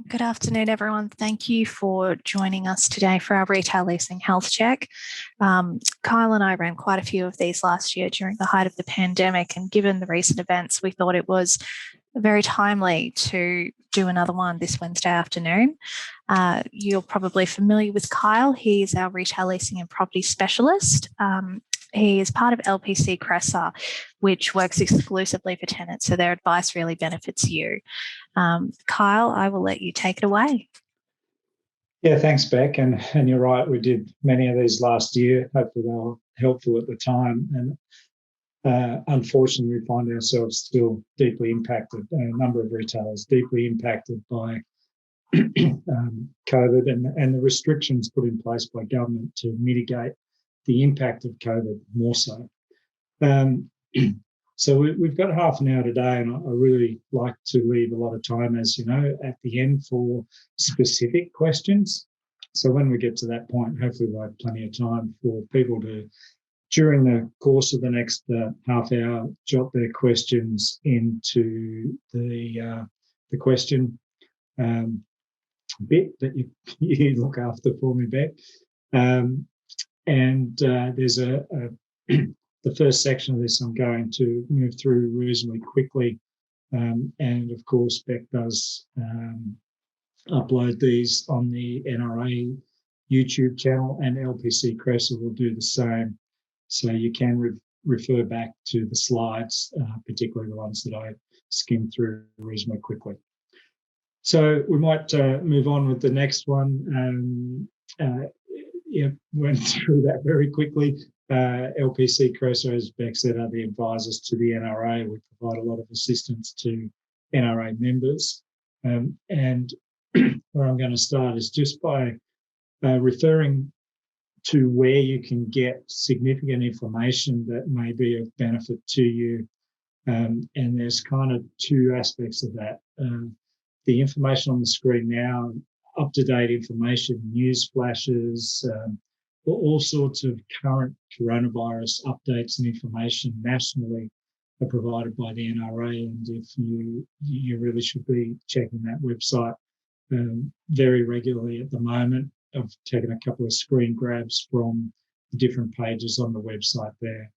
Good afternoon, everyone. Thank you for joining us today for our retail leasing health check. Kyle and I ran quite a few of these last year during the height of the pandemic, and given the recent events, we thought it was very timely to do another one this Wednesday afternoon. You're probably familiar with Kyle. He's our retail leasing and property specialist. He is part of Lpc Cresa, which works exclusively for tenants, so their advice really benefits you. Kyle, I will let you take it away. Yeah, thanks, Beck. And you're right, we did many of these last year. Hopefully they were helpful at the time. And unfortunately, we find ourselves still deeply impacted, a number of retailers deeply impacted by COVID and the restrictions put in place by government to mitigate the impact of COVID more so. So we've got half an hour today, and I really like to leave a lot of time, as you know, at the end for specific questions. So when we get to that point, hopefully we'll have plenty of time for people to, during the course of the next half hour, jot their questions into the question bit that you look after for me, Beck. There's the first section of this I'm going to move through reasonably quickly. And of course, Beck does upload these on the NRA YouTube channel, and Lpc Cresa will do the same. So you can refer back to the slides, particularly the ones that I skimmed through reasonably quickly. So we might move on with the next one. Went through that very quickly. Lpc Cresa, as Beck said, are the advisors to the NRA. We provide a lot of assistance to NRA members. And where I'm going to start is just by referring to where you can get significant information that may be of benefit to you. And there's kind of two aspects of that. The information on the screen now, up-to-date information, news flashes, all sorts of current coronavirus updates and information nationally are provided by the NRA, and if you really should be checking that website very regularly at the moment. I've taken a couple of screen grabs from the different pages on the website there.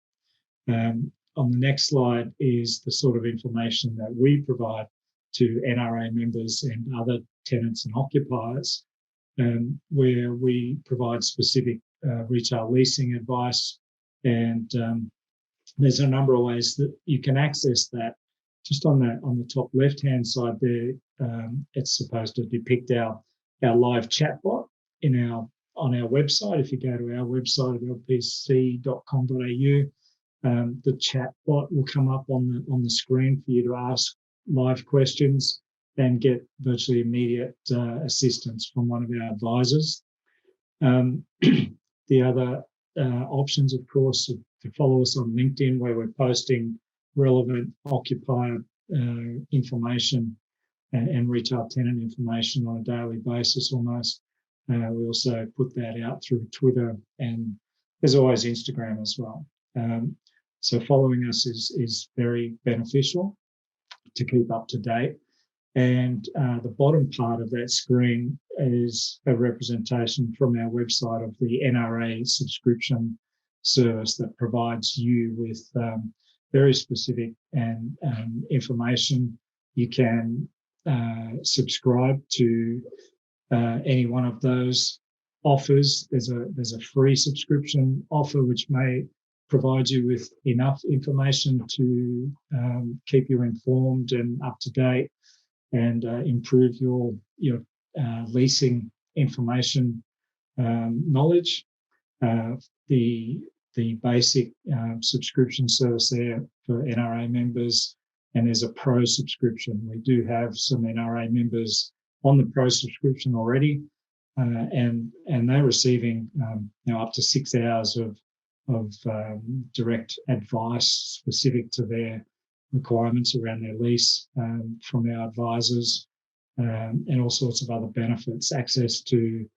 On the next slide is the sort of information that we provide to NRA members and other tenants and occupiers, where we provide specific retail leasing advice. And there's a number of ways that you can access that. Just on the top left-hand side there, it's supposed to depict our live chatbot on our website. If you go to our website at lpc.com.au, the chatbot will come up on the screen for you to ask live questions and get virtually immediate assistance from one of our advisors. The other options, of course, are to follow us on LinkedIn, where we're posting relevant occupier information and retail tenant information on a daily basis almost. We also put that out through Twitter, and there's always Instagram as well. So following us is very beneficial to keep up to date. And the bottom part of that screen is a representation from our website of the NRA subscription service that provides you with very specific and information. You can subscribe to any one of those offers. There's a free subscription offer which may provide you with enough information to keep you informed and up to date, and improve your leasing information knowledge. The basic subscription service there for NRA members, and there's a pro subscription. We do have some NRA members on the pro subscription already, and they're receiving up to 6 hours of direct advice specific to their requirements around their lease from our advisors, and all sorts of other benefits, access to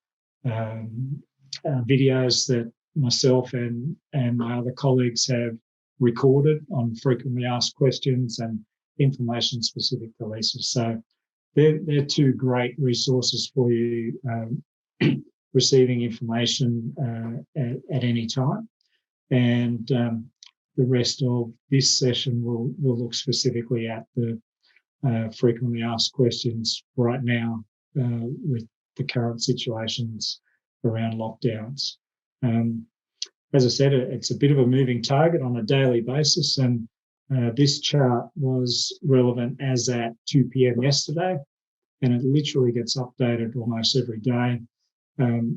videos that myself and my other colleagues have recorded on frequently asked questions and information specific to leases. So they're two great resources for you, receiving information at any time. And the rest of this session will look specifically at the frequently asked questions right now with the current situations around lockdowns. As I said, it's a bit of a moving target on a daily basis, and this chart was relevant as at 2 p.m. yesterday, and it literally gets updated almost every day.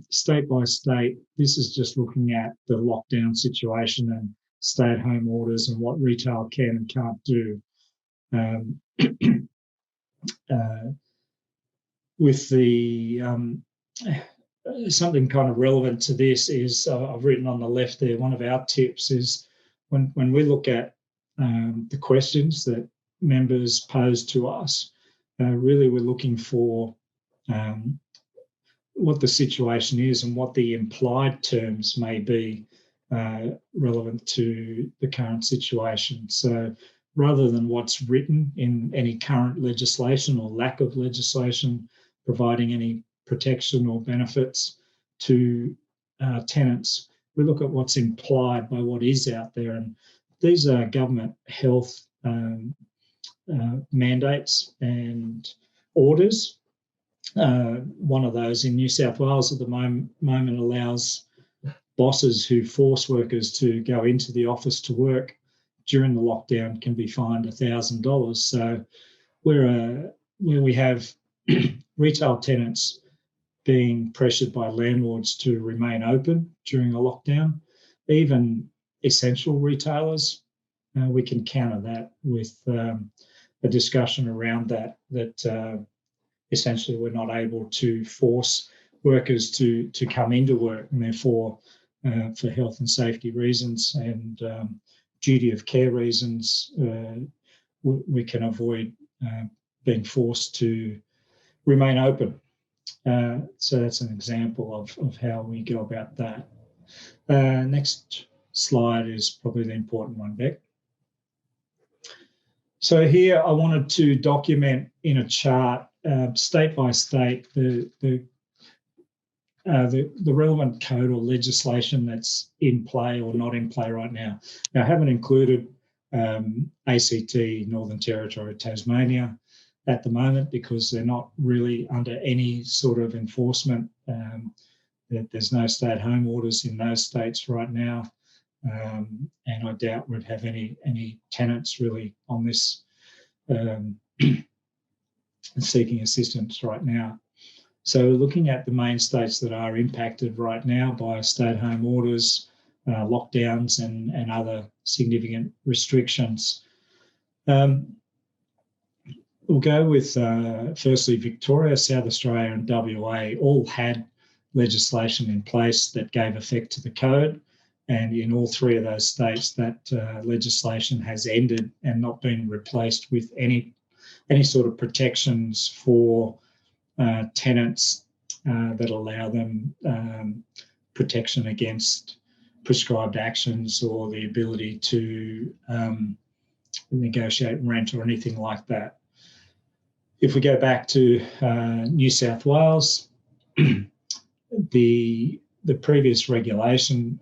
State by state, this is just looking at the lockdown situation and stay-at-home orders and what retail can and can't do. With the something kind of relevant to this is I've written on the left there, one of our tips is when we look at the questions that members pose to us, really we're looking for what the situation is and what the implied terms may be relevant to the current situation. So rather than what's written in any current legislation or lack of legislation providing any protection or benefits to tenants, we look at what's implied by what is out there. And these are government health mandates and orders. One of those in New South Wales at the moment allows bosses who force workers to go into the office to work during the lockdown can be fined $1,000. So where we have retail tenants being pressured by landlords to remain open during a lockdown, even essential retailers, we can counter that with a discussion around that essentially we're not able to force workers to come into work, and therefore for health and safety reasons and duty of care reasons, we can avoid being forced to remain open. So that's an example of how we go about that. Next slide is probably the important one, Beck. So here I wanted to document in a chart, state by state, the relevant code or legislation that's in play or not in play right now. Now, I haven't included ACT, Northern Territory, Tasmania at the moment because they're not really under any sort of enforcement. There's no stay-at-home orders in those states right now. And I doubt we'd have any tenants really on this seeking assistance right now. So looking at the main states that are impacted right now by stay-at-home orders, lockdowns and other significant restrictions. We'll go with, firstly, Victoria, South Australia and WA all had legislation in place that gave effect to the code. And in all three of those states, that legislation has ended and not been replaced with any sort of protections for tenants that allow them protection against prescribed actions or the ability to negotiate rent or anything like that. If we go back to New South Wales, the previous regulation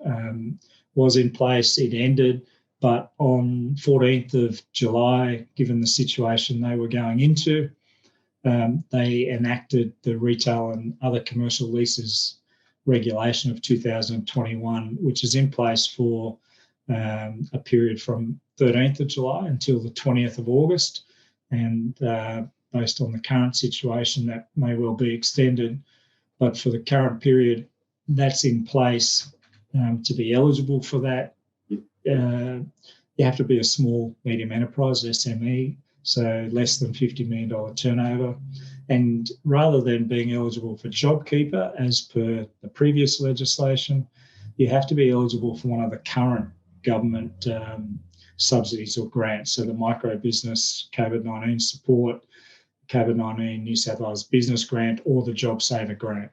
was in place, it ended, but on 14th of July, given the situation they were going into, they enacted the retail and other commercial leases regulation of 2021, which is in place for a period from 13th of July until the 20th of August. And based on the current situation, that may well be extended. But for the current period, that's in place. To be eligible for that, you have to be a small, medium enterprise, SME, so less than $50 million turnover. And rather than being eligible for JobKeeper, as per the previous legislation, you have to be eligible for one of the current government subsidies or grants. So the micro business COVID-19 support, COVID-19 New South Wales business grant, or the JobSaver grant.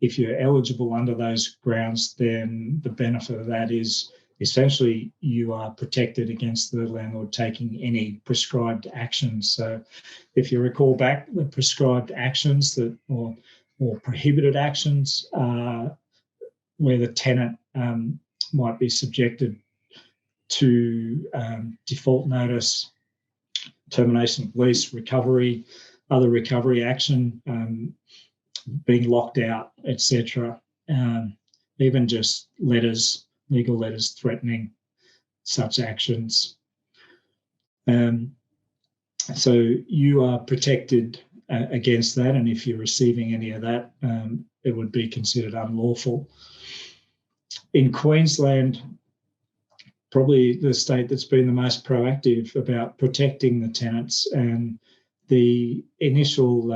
If you're eligible under those grounds, then the benefit of that is essentially you are protected against the landlord taking any prescribed actions. So if you recall back, the prescribed actions that or prohibited actions where the tenant might be subjected to default notice, termination of lease, recovery, other recovery action, being locked out, etc. Even just letters, legal letters threatening such actions. So you are protected against that, and if you're receiving any of that, it would be considered unlawful. In Queensland, probably the state that's been the most proactive about protecting the tenants, and the initial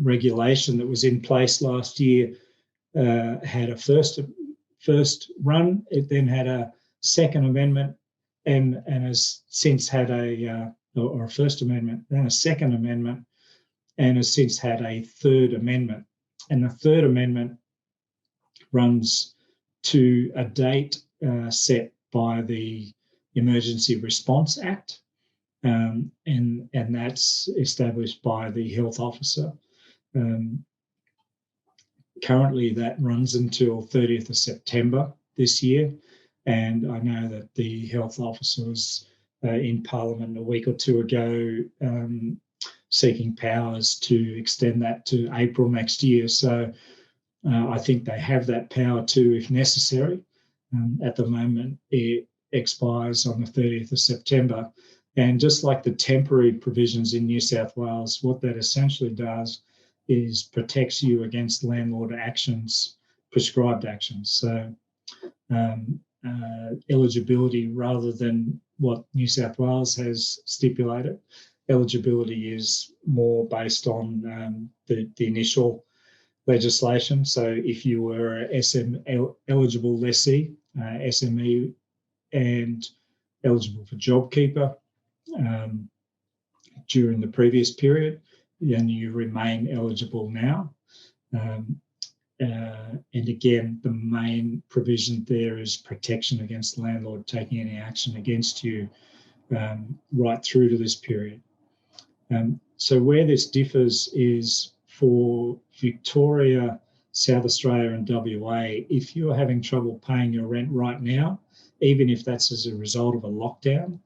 regulation that was in place last year had a first run. It then had a second amendment, and has since had a first amendment, then a second amendment, and has since had a third amendment. And the third amendment runs to a date set by the Emergency Response Act, and that's established by the health officer. Currently, that runs until 30th of September this year, and I know that the health officer was in Parliament a week or two ago seeking powers to extend that to April next year. So I think they have that power too, if necessary. At the moment, it expires on the 30th of September. And just like the temporary provisions in New South Wales, what that essentially does is protects you against landlord actions, prescribed actions. So eligibility, rather than what New South Wales has stipulated, eligibility is more based on the initial legislation. So if you were a eligible lessee, SME, and eligible for JobKeeper during the previous period, then you remain eligible now. And again, the main provision there is protection against the landlord taking any action against you right through to this period. So where this differs is for Victoria, South Australia and WA, if you're having trouble paying your rent right now, even if that's as a result of a lockdown,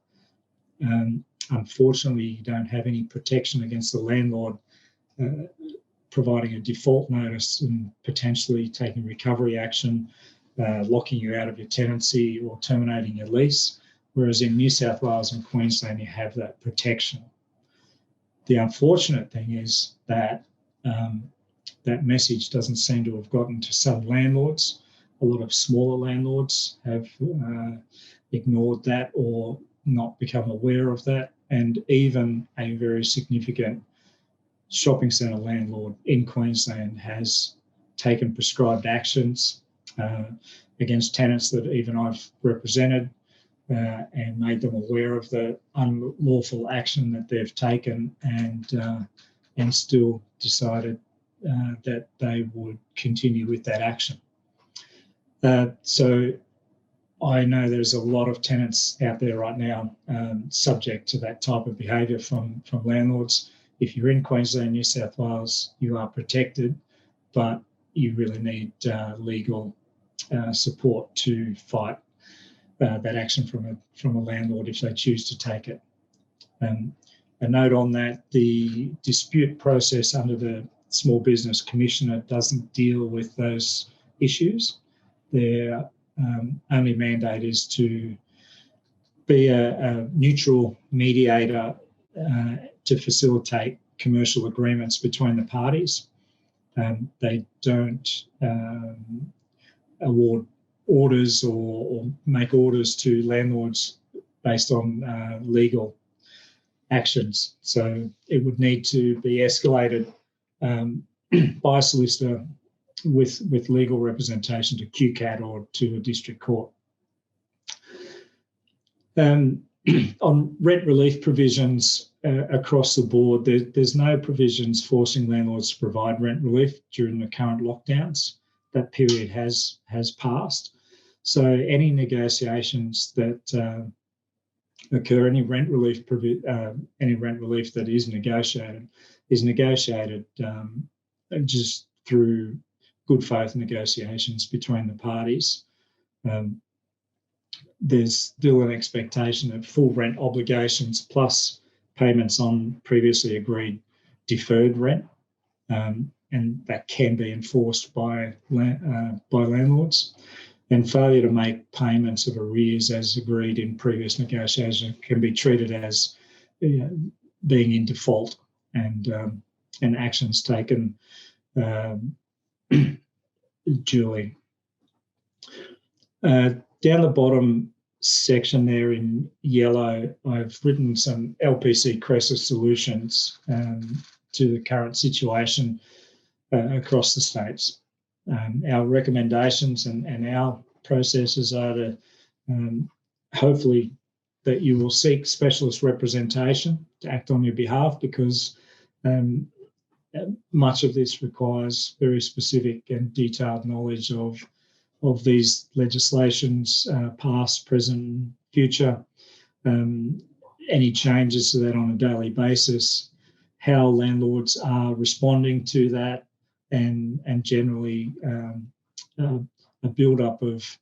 unfortunately you don't have any protection against the landlord providing a default notice and potentially taking recovery action, locking you out of your tenancy or terminating your lease, whereas in New South Wales and Queensland you have that protection. The unfortunate thing is that that message doesn't seem to have gotten to some landlords. A lot of smaller landlords have ignored that or not become aware of that, and even a very significant shopping centre landlord in Queensland has taken prescribed actions against tenants that even I've represented and made them aware of the unlawful action that they've taken, and still decided that they would continue with that action. So I know there's a lot of tenants out there right now subject to that type of behaviour from landlords. If you're in Queensland, New South Wales, you are protected, but you really need legal support to fight that action from a landlord if they choose to take it. A note on that, the dispute process under the Small Business Commissioner doesn't deal with those issues. Their only mandate is to be a neutral mediator to facilitate commercial agreements between the parties. They don't award orders or make orders to landlords based on legal actions. So it would need to be escalated by a solicitor with legal representation to QCAT or to a district court. On rent relief provisions across the board, there's no provisions forcing landlords to provide rent relief during the current lockdowns. That period has passed. So any negotiations that occur, any rent relief that is negotiated just through good faith negotiations between the parties. There's still an expectation of full rent obligations plus payments on previously agreed deferred rent, and that can be enforced by landlords. And failure to make payments of arrears as agreed in previous negotiations can be treated as being in default, and actions taken duly. Down the bottom section there in yellow, I've written some Lpc Cresa solutions to the current situation across the states. Our recommendations and our processes are to hopefully that you will seek specialist representation to act on your behalf, because much of this requires very specific and detailed knowledge of these legislations, past, present, future, any changes to that on a daily basis, how landlords are responding to that, and generally a build-up of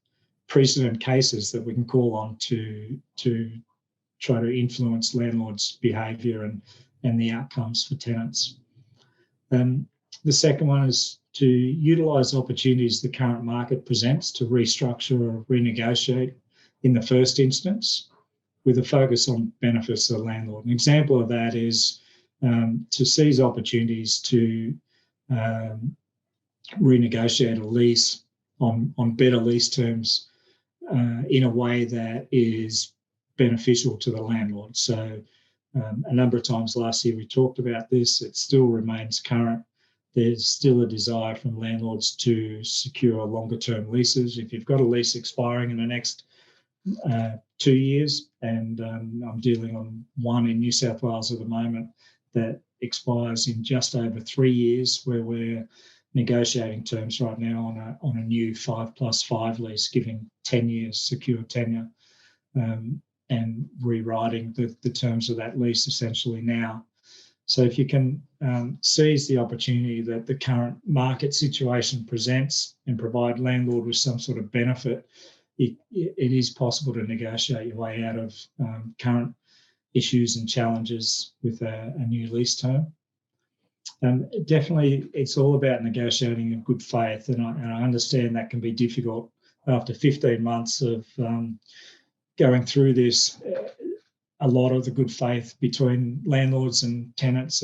precedent cases that we can call on to try to influence landlords' behaviour and the outcomes for tenants. The second one is to utilise opportunities the current market presents to restructure or renegotiate in the first instance, with a focus on benefits of the landlord. An example of that is to seize opportunities to renegotiate a lease on better lease terms in a way that is beneficial to the landlord. So a number of times last year we talked about this. It still remains current. There's still a desire from landlords to secure longer term leases. If you've got a lease expiring in the next 2 years, and I'm dealing on one in New South Wales at the moment that expires in just over 3 years, where we're negotiating terms right now on a new 5+5 lease, giving 10 years secure tenure, and rewriting the terms of that lease essentially now. So if you can seize the opportunity that the current market situation presents and provide landlord with some sort of benefit, it is possible to negotiate your way out of current issues and challenges with a new lease term. Definitely, it's all about negotiating in good faith, and I understand that can be difficult after 15 months of going through this. A lot of the good faith between landlords and tenants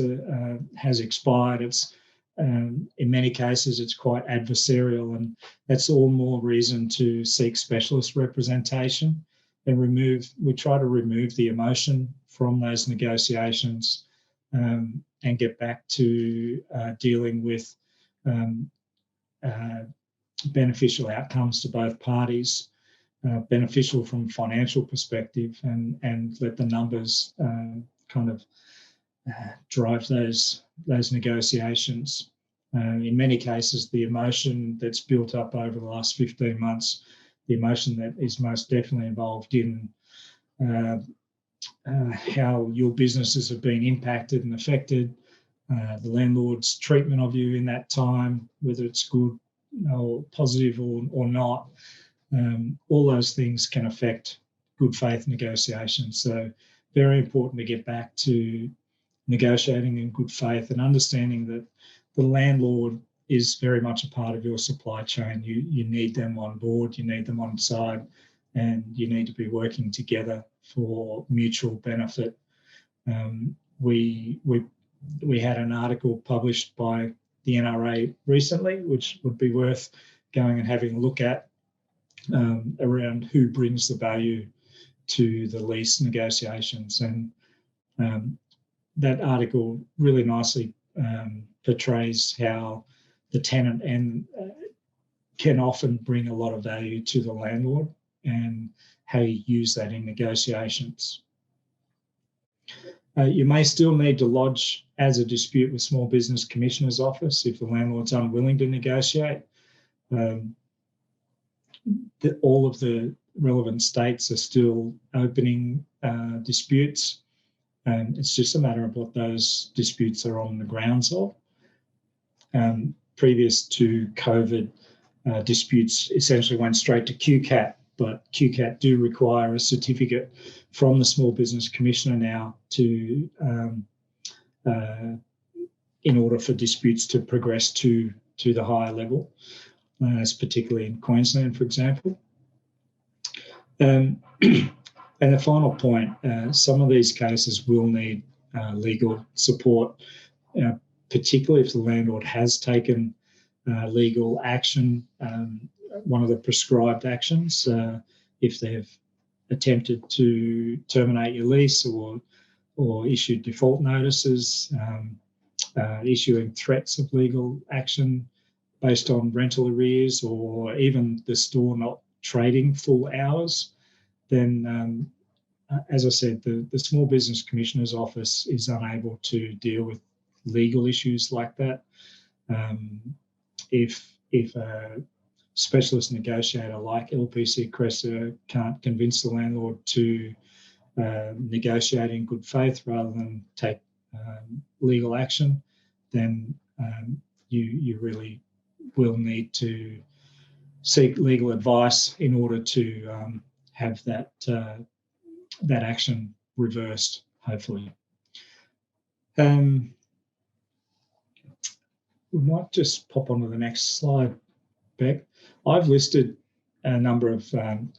has expired. It's in many cases it's quite adversarial, and that's all more reason to seek specialist representation and we try to remove the emotion from those negotiations and get back to dealing with beneficial outcomes to both parties. Beneficial from a financial perspective, and let the numbers kind of drive those negotiations. In many cases, the emotion that's built up over the last 15 months, the emotion that is most definitely involved in how your businesses have been impacted and affected, the landlord's treatment of you in that time, whether it's good or positive or not. All those things can affect good faith negotiations. So very important to get back to negotiating in good faith and understanding that the landlord is very much a part of your supply chain. You need them on board, you need them on side, and you need to be working together for mutual benefit. We had an article published by the NRA recently, which would be worth going and having a look at, around who brings the value to the lease negotiations. And that article really nicely portrays how the tenant can often bring a lot of value to the landlord and how you use that in negotiations. You may still need to lodge as a dispute with Small Business Commissioner's Office if the landlord's unwilling to negotiate. all of the relevant states are still opening disputes. And it's just a matter of what those disputes are on the grounds of. Previous to COVID, disputes essentially went straight to QCAT, but QCAT do require a certificate from the Small Business Commissioner now to in order for disputes to progress to the higher level, particularly in Queensland, for example. And the final point, some of these cases will need legal support, particularly if the landlord has taken legal action, one of the prescribed actions, if they've attempted to terminate your lease or issued default notices, issuing threats of legal action based on rental arrears, or even the store not trading full hours, then as I said, the Small Business Commissioner's Office is unable to deal with legal issues like that. If a specialist negotiator like Lpc Cresa can't convince the landlord to negotiate in good faith rather than take legal action, then you really will need to seek legal advice in order to have that action reversed, hopefully. We might just pop onto the next slide, Beck. I've listed a number of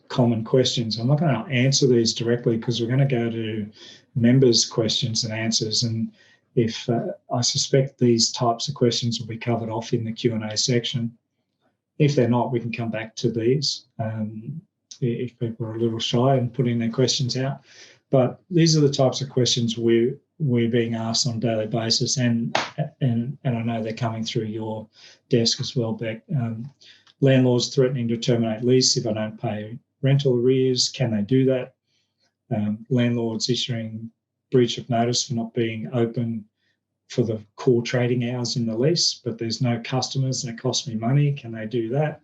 common questions. I'm not going to answer these directly because we're going to go to members' questions and answers. And if I suspect these types of questions will be covered off in the Q&A section. If they're not, we can come back to these if people are a little shy and putting their questions out. But these are the types of questions we're being asked on a daily basis, and I know they're coming through your desk as well, Beck. Landlords threatening to terminate lease if I don't pay rental arrears. Can they do that? Landlords issuing breach of notice for not being open for the core trading hours in the lease, but there's no customers and it costs me money. Can they do that?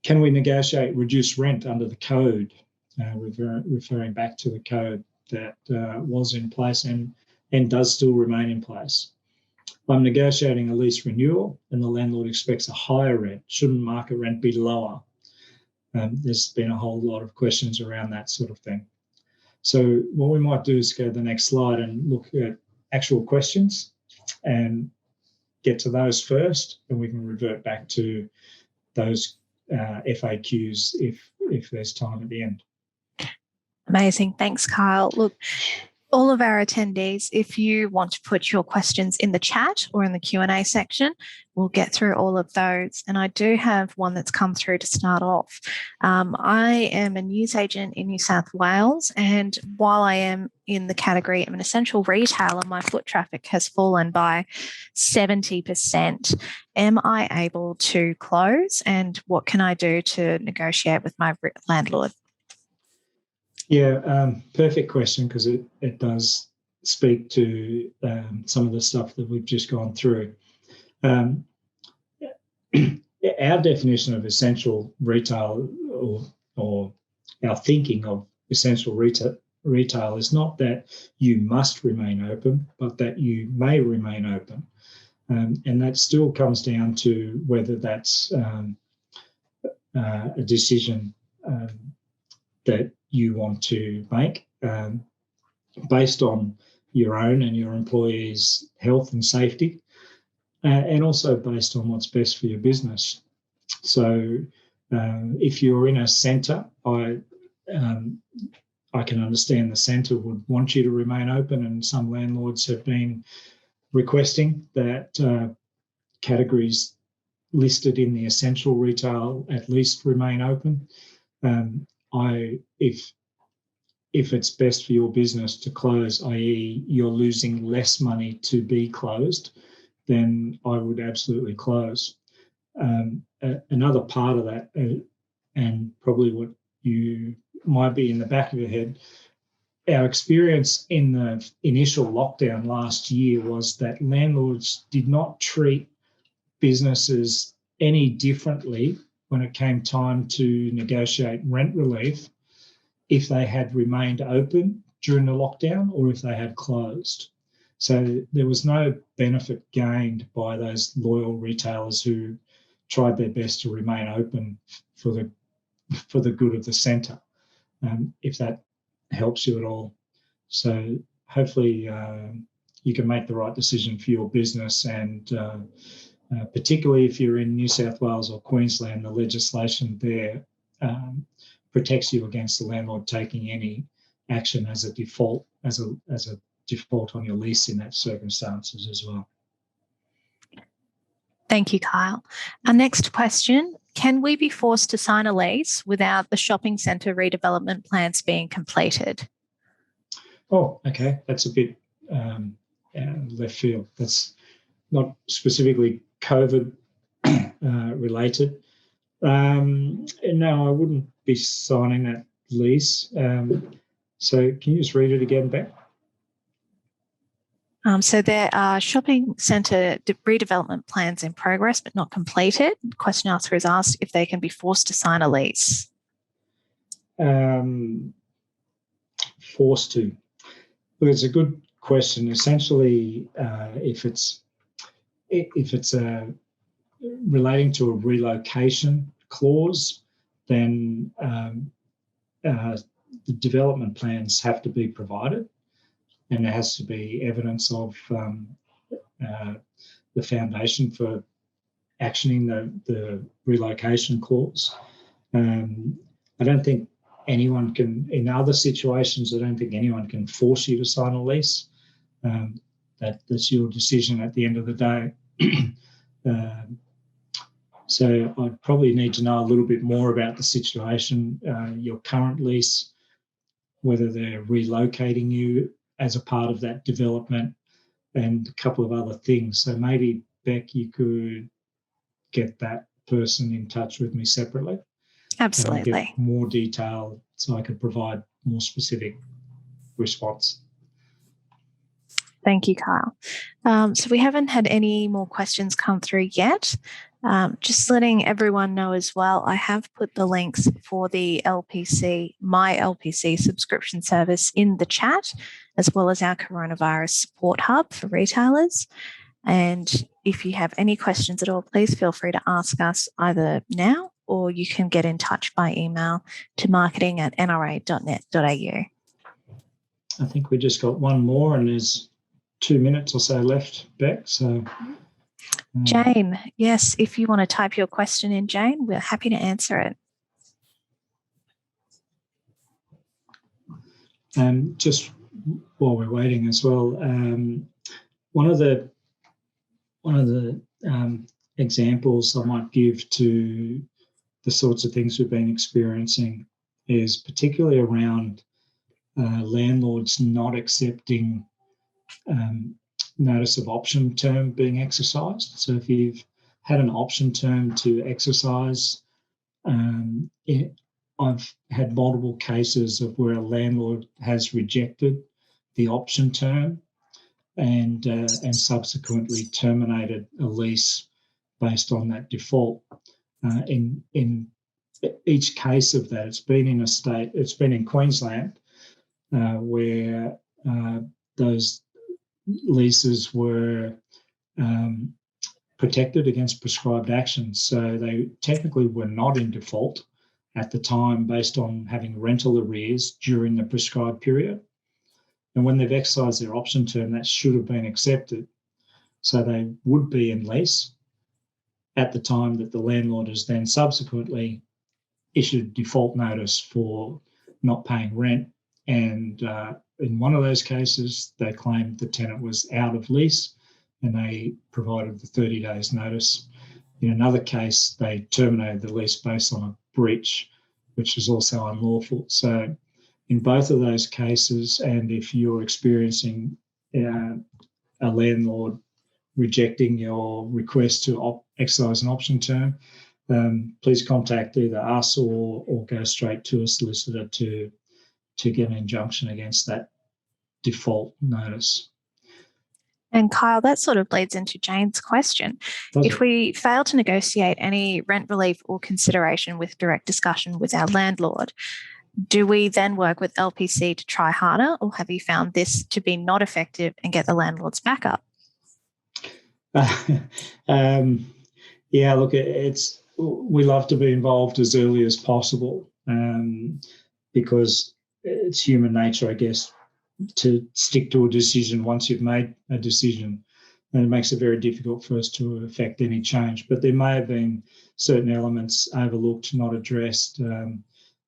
Can we negotiate reduced rent under the code? Referring back to the code that was in place and does still remain in place. I'm negotiating a lease renewal and the landlord expects a higher rent. Shouldn't market rent be lower? There's been a whole lot of questions around that sort of thing. So what we might do is go to the next slide and look at actual questions and get to those first, and we can revert back to those FAQs if there's time at the end. Amazing. Thanks, Kyle. Look, all of our attendees, if you want to put your questions in the chat or in the Q&A section, we'll get through all of those. And I do have one that's come through to start off. I am a newsagent in New South Wales, and while I am in the category of an essential retailer, my foot traffic has fallen by 70%. Am I able to close, and what can I do to negotiate with my landlord? Yeah, perfect question, because it does speak to some of the stuff that we've just gone through. Our definition of essential retail, or our thinking of essential retail is not that you must remain open, but that you may remain open. And that still comes down to whether that's a decision that you want to make based on your own and your employees' health and safety, and also based on what's best for your business. So if you're in a centre, I can understand the centre would want you to remain open, and some landlords have been requesting that categories listed in the essential retail at least remain open. If it's best for your business to close, i.e. you're losing less money to be closed, then I would absolutely close. Another part of that, and probably what you might be in the back of your head, our experience in the initial lockdown last year was that landlords did not treat businesses any differently when it came time to negotiate rent relief, if they had remained open during the lockdown or if they had closed. So there was no benefit gained by those loyal retailers who tried their best to remain open for the good of the centre, if that helps you at all. So hopefully you can make the right decision for your business, and particularly if you're in New South Wales or Queensland, the legislation there protects you against the landlord taking any action as a default, as a default on your lease in that circumstances as well. Thank you, Kyle. Our next question: can we be forced to sign a lease without the shopping centre redevelopment plans being completed? Oh, okay. That's a bit left field. That's not specifically COVID related. No, I wouldn't be signing that lease. So can you just read it again, Beck? So there are shopping centre redevelopment plans in progress but not completed. The question asker has asked if they can be forced to sign a lease. Forced to. Well, it's a good question. Essentially, if it's relating to a relocation clause, then the development plans have to be provided, and there has to be evidence of the foundation for actioning the relocation clause. I don't think anyone can, in other situations, I don't think anyone can force you to sign a lease. That's your decision at the end of the day. So I'd probably need to know a little bit more about the situation, your current lease, whether they're relocating you as a part of that development, and a couple of other things. So maybe, Beck, you could get that person in touch with me separately. Absolutely. And get more detail so I could provide more specific response. Thank you, Kyle. So we haven't had any more questions come through yet. Just letting everyone know as well, I have put the links for the My LPC subscription service in the chat, as well as our coronavirus support hub for retailers. And if you have any questions at all, please feel free to ask us either now, or you can get in touch by email to marketing@nra.net.au. I think we just got one more, and there's 2 minutes or so left, Beck. So, Jane, yes, if you want to type your question in, Jane, we're happy to answer it. Just while we're waiting as well, one of the examples I might give to the sorts of things we've been experiencing is particularly around landlords not accepting notice of option term being exercised. So if you've had an option term to exercise, I've had multiple cases of where a landlord has rejected the option term and subsequently terminated a lease based on that default. In each case of that, it's been in Queensland, where those leases were protected against prescribed actions. So they technically were not in default at the time based on having rental arrears during the prescribed period. And when they've exercised their option term, that should have been accepted. So they would be in lease at the time that the landlord has then subsequently issued default notice for not paying rent. And in one of those cases, they claimed the tenant was out of lease and they provided the 30 days notice. In another case, they terminated the lease based on a breach, which is also unlawful. So in both of those cases, and if you're experiencing a landlord rejecting your request to exercise an option term, please contact either us or go straight to a solicitor to get an injunction against that default notice. And Kyle, that sort of leads into Jane's question. If we fail to negotiate any rent relief or consideration with direct discussion with our landlord, do we then work with LPC to try harder, or have you found this to be not effective and get the landlord's backup? Yeah, look, we love to be involved as early as possible, because it's human nature, I guess, to stick to a decision once you've made a decision. And it makes it very difficult for us to affect any change. But there may have been certain elements overlooked, not addressed.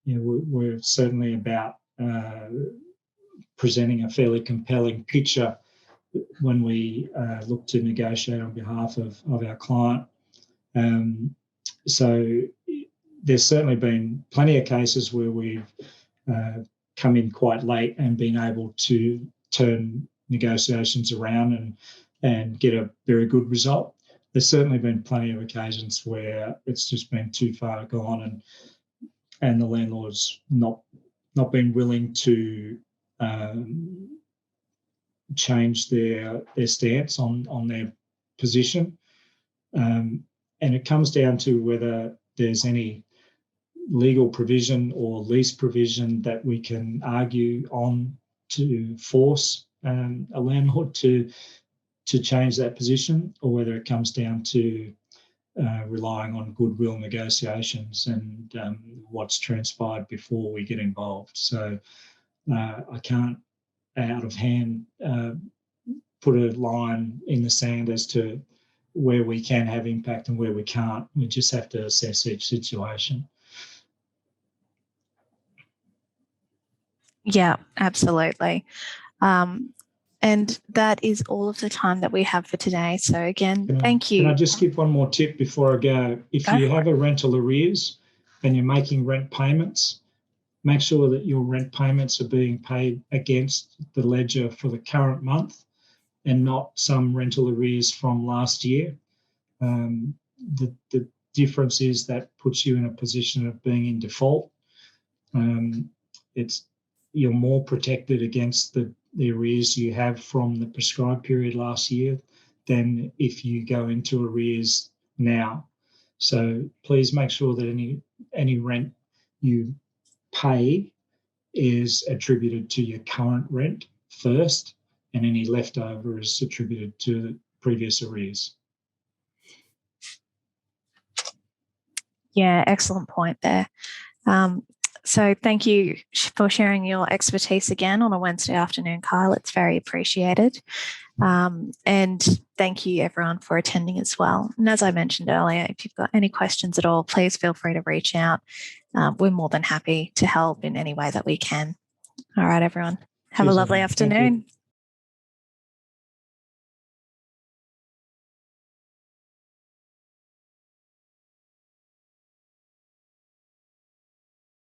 We're certainly about presenting a fairly compelling picture when we look to negotiate on behalf of our client. So there's certainly been plenty of cases where we've come in quite late and been able to turn negotiations around and get a very good result. There's certainly been plenty of occasions where it's just been too far gone and the landlord's not been willing to change their stance on their position. And it comes down to whether there's any legal provision or lease provision that we can argue on to force a landlord to change that position, or whether it comes down to relying on goodwill negotiations and what's transpired before we get involved. So I can't, out of hand, put a line in the sand as to where we can have impact and where we can't. We just have to assess each situation. Yeah, absolutely. And that is all of the time that we have for today. So again, thank you. Can I just give one more tip before I go? If you have a rental arrears and you're making rent payments, make sure that your rent payments are being paid against the ledger for the current month and not some rental arrears from last year. The difference is that puts you in a position of being in default. You're more protected against the arrears you have from the prescribed period last year than if you go into arrears now. So please make sure that any rent you pay is attributed to your current rent first, and any leftover is attributed to previous arrears. Yeah, excellent point there. So thank you for sharing your expertise again on a Wednesday afternoon, Kyle. It's very appreciated. And thank you everyone for attending as well. And as I mentioned earlier, if you've got any questions at all, please feel free to reach out. We're more than happy to help in any way that we can. All right, everyone. Have a lovely afternoon.